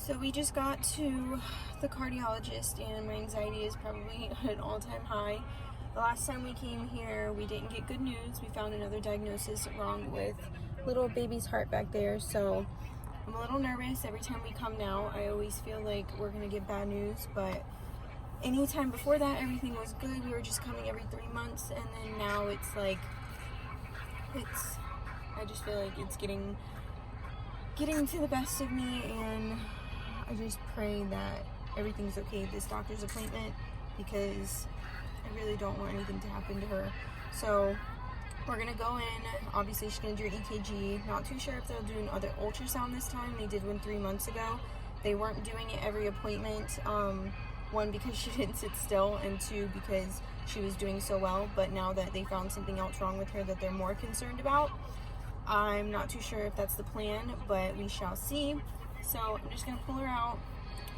So we just got to the cardiologist and my anxiety is probably at an all-time high. The last time we came here, we didn't get good news. We found another diagnosis wrong with little baby's heart back there. So I'm a little nervous every time we come now. I always feel like we're gonna get bad news, but anytime before that, everything was good. We were just coming every 3 months, and then now it's like, I just feel like it's getting to the best of me, and I just pray that everything's okay at this doctor's appointment, because I really don't want anything to happen to her. So we're gonna go in. Obviously she's gonna do an EKG. Not too sure if they'll do another ultrasound this time. They did one 3 months ago. They weren't doing it every appointment. One, because she didn't sit still, and two, because she was doing so well. But now that they found something else wrong with her that they're more concerned about, I'm not too sure if that's the plan, but we shall see. So I'm just gonna pull her out.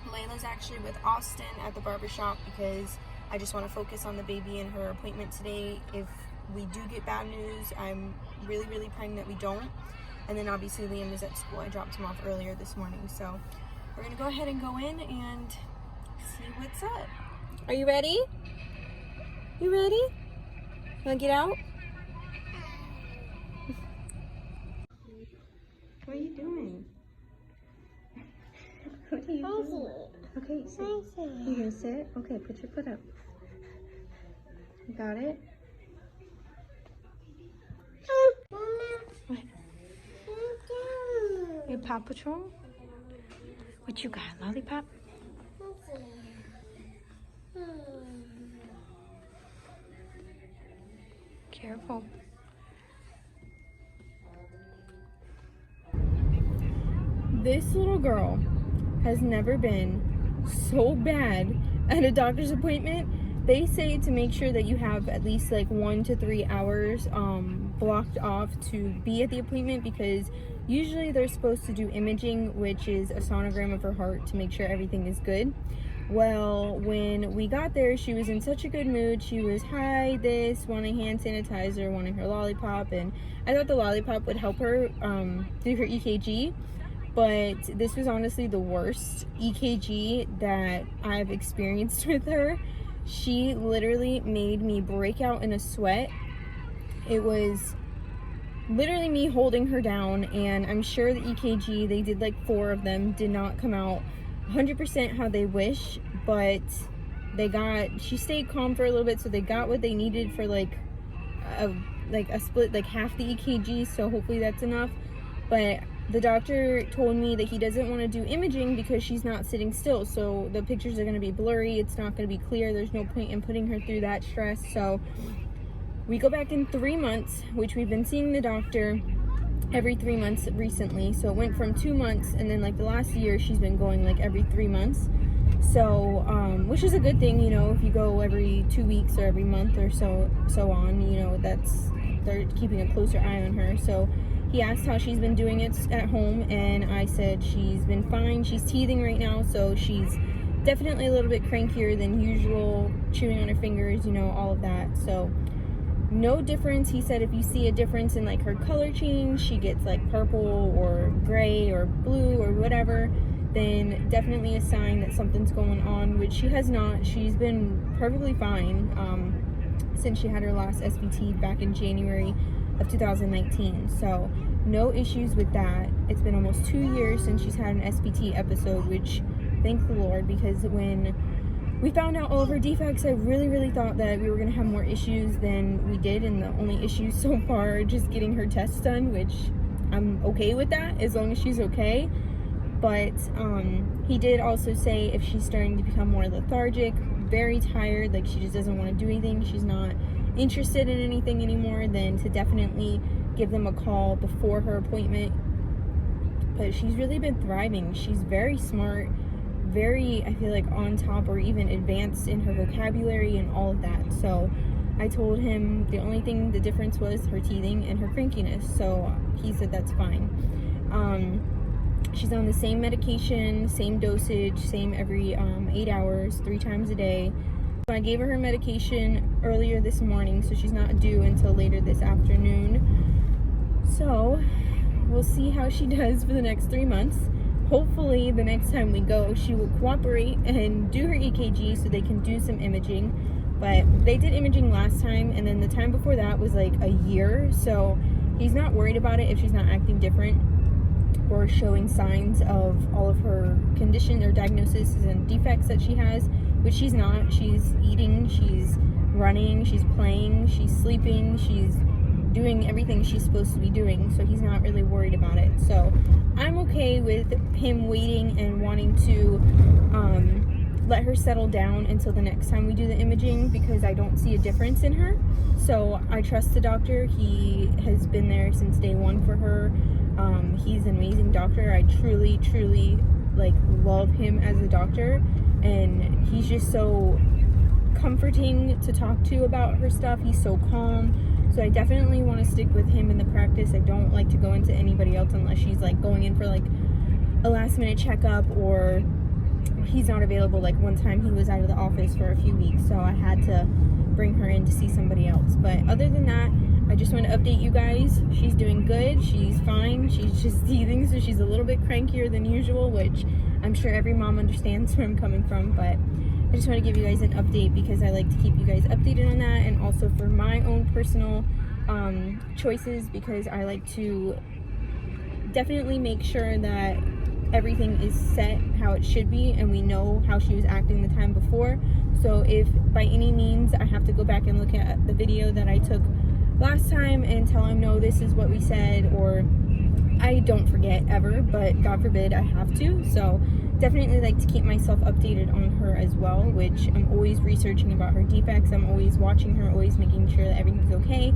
Layla's actually with Austin at the barbershop because I just want to focus on the baby and her appointment today. If we do get bad news, I'm really praying that we don't. And then obviously Liam is at school. I dropped him off earlier this morning. So we're gonna go ahead and go in and see what's up. Are you ready? You ready? Wanna get out? What are you doing? What are you doing? Okay, sit. You gonna sit? Okay, put your foot up. You got it? What? Your Paw Patrol? What you got? Lollipop? Careful. This little girl has never been so bad at a doctor's appointment. They say to make sure that you have at least like 1 to 3 hours blocked off to be at the appointment, because usually they're supposed to do imaging, which is a sonogram of her heart to make sure everything is good. Well, when we got there, she was in such a good mood. She was, hi, this, wanting hand sanitizer, wanting her lollipop, and I thought the lollipop would help her do her EKG. But this was honestly the worst EKG that I've experienced with her. She literally made me break out in a sweat. It was literally me holding her down, and I'm sure the EKG, they did like 4 of them, did not come out 100% how they wish, but she stayed calm for a little bit, so they got what they needed for like a split, like half the EKG, so hopefully that's enough. But the doctor told me that he doesn't want to do imaging because she's not sitting still, so the pictures are going to be blurry. It's not going to be clear. There's no point in putting her through that stress. So we go back in 3 months, which we've been seeing the doctor every 3 months recently. So it went from 2 months, and then like the last year she's been going like every 3 months. So which is a good thing, you know, if you go every 2 weeks or every month or so on, you know, they're keeping a closer eye on her. So he asked how she's been doing it at home, and I said she's been fine. She's teething right now, so she's definitely a little bit crankier than usual, chewing on her fingers, you know, all of that. So no difference. He said if you see a difference in like her color change, she gets like purple or gray or blue or whatever, then definitely a sign that something's going on, which she has not. She's been perfectly fine since she had her last SVT back in January of 2019. So no issues with that. It's been almost 2 years since she's had an SVT episode, which thank the Lord, because when we found out all of her defects, I really thought that we were going to have more issues than we did, and the only issues so far are just getting her tests done, which I'm okay with that as long as she's okay. But he did also say if she's starting to become more lethargic, very tired, like she just doesn't want to do anything, she's not interested in anything anymore, then to definitely give them a call before her appointment. But she's really been thriving. She's very smart, very, I feel like, on top or even advanced in her vocabulary and all of that. So I told him the only thing, the difference was her teething and her crankiness. So he said that's fine. She's on the same medication, same dosage, same every 8 hours, 3 times a day. I gave her medication earlier this morning, so she's not due until later this afternoon. So we'll see how she does for the next 3 months. hopefully the next time we go she will cooperate and do her EKG so they can do some imaging. But they did imaging last time, and then the time before that was like a year, so he's not worried about it if she's not acting different or showing signs of all of her condition or diagnoses and defects that she has, which she's not. She's eating, she's running, she's playing, she's sleeping, she's doing everything she's supposed to be doing, so he's not really worried about it. So I'm okay with him waiting and wanting to let her settle down until the next time we do the imaging, because I don't see a difference in her. So I trust the doctor. He has been there since day one for her. He's an amazing doctor. I truly like love him as a doctor, and he's just so comforting to talk to about her stuff. He's so calm. So I definitely want to stick with him in the practice. I don't like to go into anybody else unless she's like going in for like a last minute checkup, or he's not available. Like one time he was out of the office for a few weeks, so I had to bring her in to see somebody else. But other than that, I just want to update you guys. She's doing good. She's fine. She's just teething, so she's a little bit crankier than usual, which I'm sure every mom understands where I'm coming from. But I just want to give you guys an update because I like to keep you guys updated on that, and also for my own personal choices, because I like to definitely make sure that everything is set how it should be and we know how she was acting the time before. So if by any means I have to go back and look at the video that I took last time and tell him, no, this is what we said, or I don't forget ever, but God forbid I have to. So definitely like to keep myself updated on her as well, which I'm always researching about her defects. I'm always watching her, always making sure that everything's okay.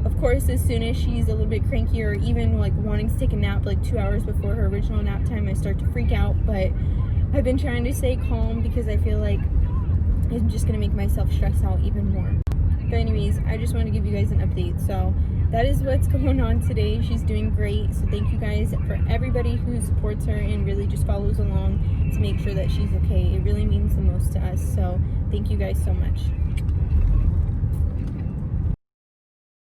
Of course, as soon as she's a little bit cranky or even like wanting to take a nap like 2 hours before her original nap time, I start to freak out. But I've been trying to stay calm because I feel like I'm just going to make myself stress out even more. But anyways, I just want to give you guys an update. So that is what's going on today. She's doing great. So thank you guys for everybody who supports her and really just follows along to make sure that she's okay. It really means the most to us. So thank you guys so much.